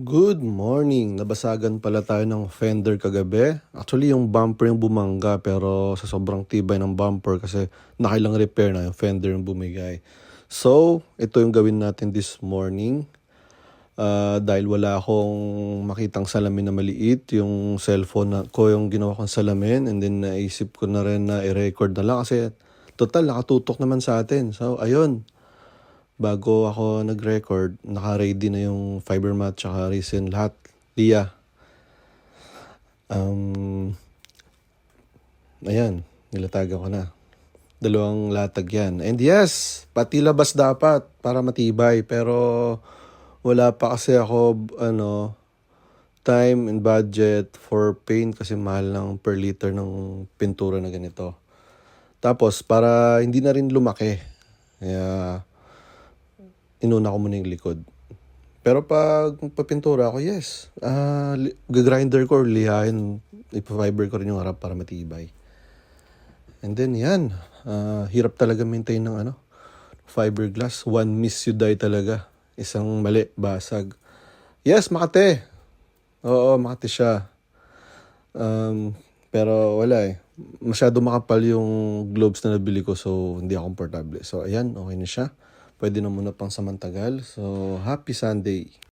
Good morning! Nabasagan pala tayo ng fender kagabi. Actually, yung bumper yung bumangga pero sa sobrang tibay ng bumper kasi nakailang repair na yung fender yung bumigay. So, ito yung gawin natin this morning. Dahil wala akong makitang salamin na maliit, yung cellphone ko yung ginawa kong salamin and then naisip ko na rin na i-record na lang kasi total nakatutok naman sa atin. So, ayun. Bago ako nag-record, naka-ready na yung fiber mat tsaka resin lahat. Lia. Ayan, nilatagan ko na. 2 latag yan. And yes, pati labas dapat para matibay. Pero wala pa kasi ako time and budget for paint kasi mahal ng per liter ng pintura na ganito. Tapos para hindi na rin lumaki. Kaya inuna ko muna yung likod. Pero pag papintura ako, yes. Gagrinder ko or lihain. Ipa-fiber ko rin yung harap para matibay. And then yan. Hirap talaga maintain ng fiberglass. One miss you die talaga. Isang mali, basag. Yes, Makati. Oo, Makati siya. Pero wala eh. Masyado makapal yung gloves na nabili ko so hindi ako komportable. So ayan, okay na siya. Pwede na muna pang samantagal. So happy Sunday.